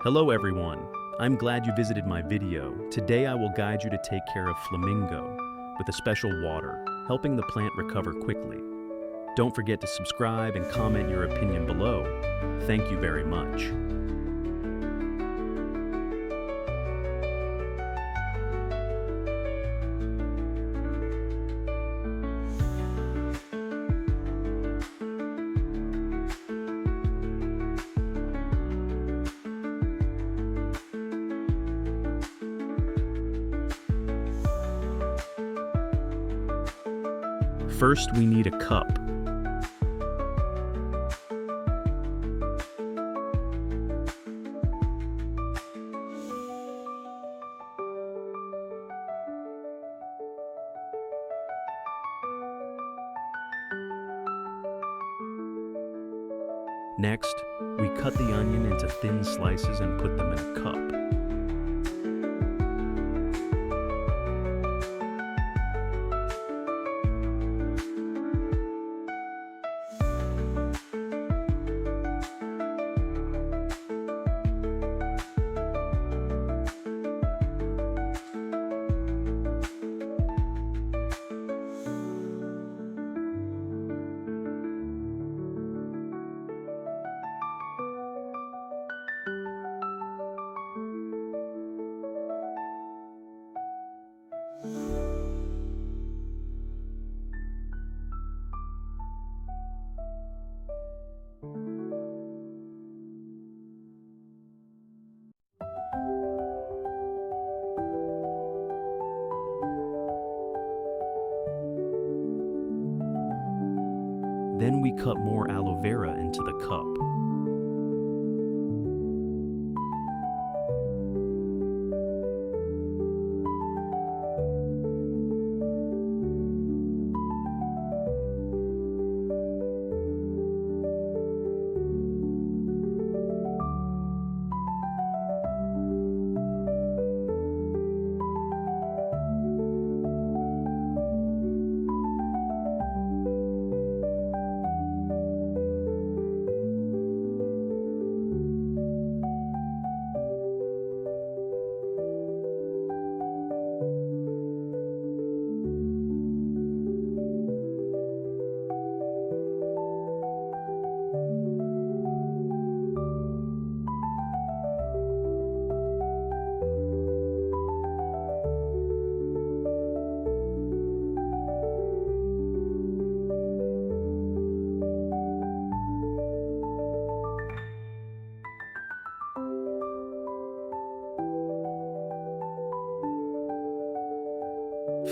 Hello everyone, I'm glad you visited my video. Today I will guide you to take care of flamingo with a special water, helping the plant recover quickly. Don't forget to subscribe and comment your opinion below. Thank you very much. First, we need a cup. Next, we cut the onion into thin slices and put them in a cup. Then we cut more aloe vera into the cup.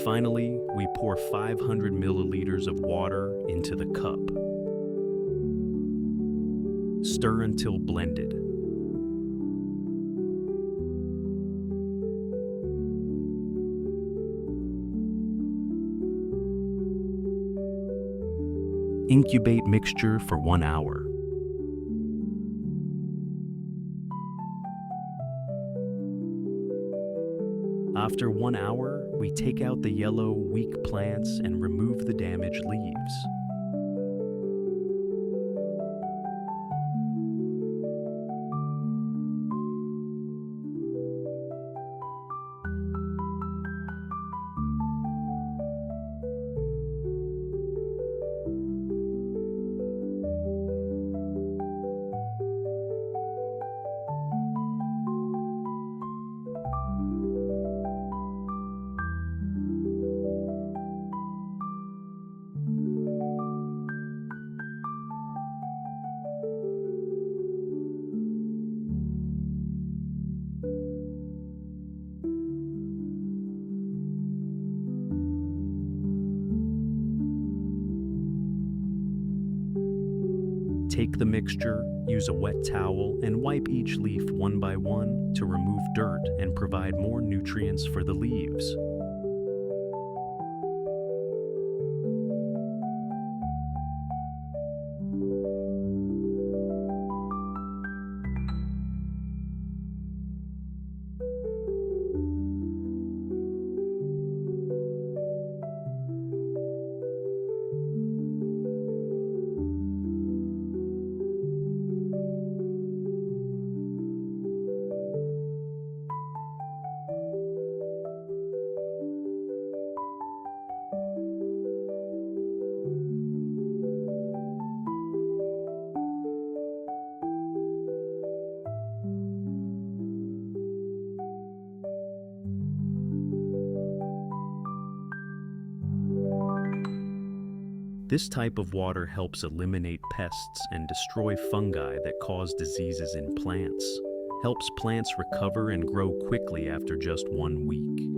Finally, we pour 500 milliliters of water into the cup. Stir until blended. Incubate mixture for 1 hour. After 1 hour, we take out the yellow, weak plants and remove the damaged leaves. Take the mixture, use a wet towel, and wipe each leaf one by one to remove dirt and provide more nutrients for the leaves. This type of water helps eliminate pests and destroy fungi that cause diseases in plants, helps plants recover and grow quickly after just 1 week.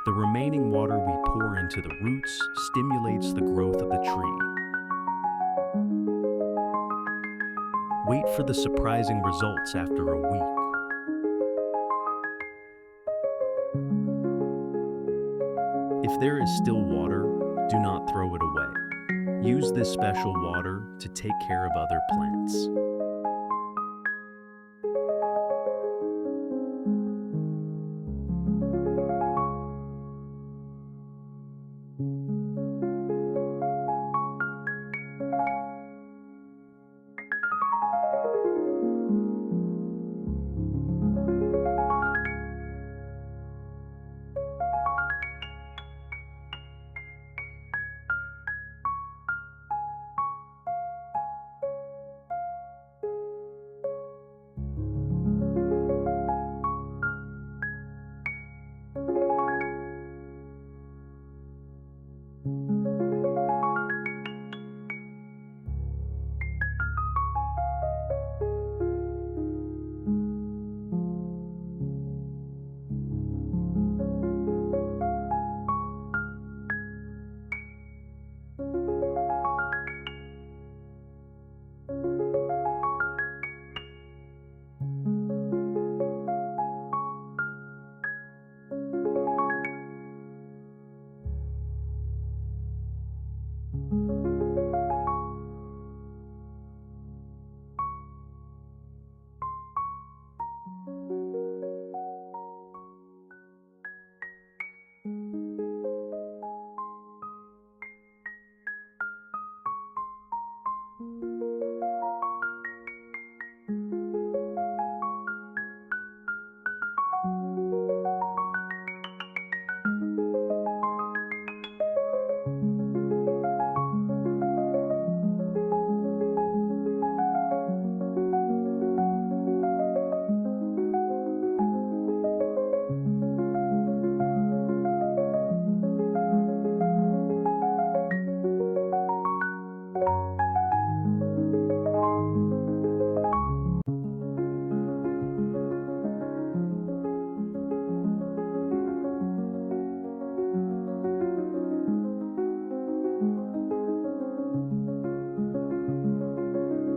The remaining water we pour into the roots stimulates the growth of the tree. Wait for the surprising results after a week. If there is still water, do not throw it away. Use this special water to take care of other plants.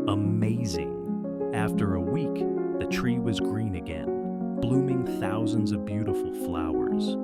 Amazing! After a week, the tree was green again, blooming thousands of beautiful flowers.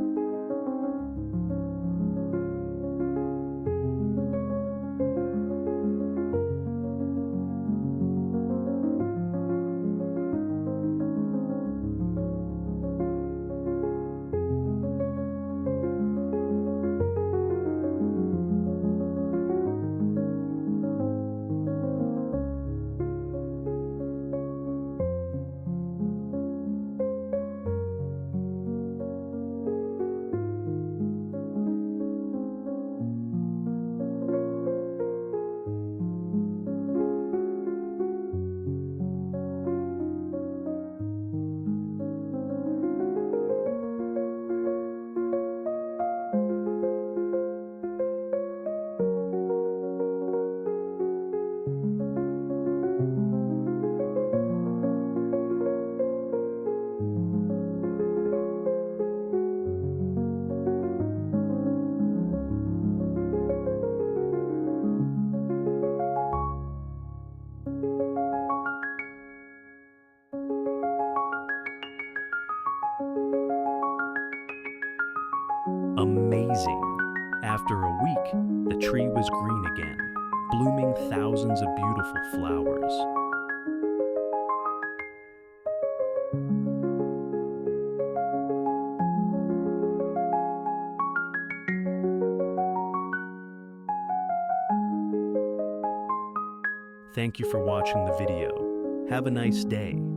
Amazing! After a week, the tree was green again, blooming thousands of beautiful flowers. Thank you for watching the video. Have a nice day.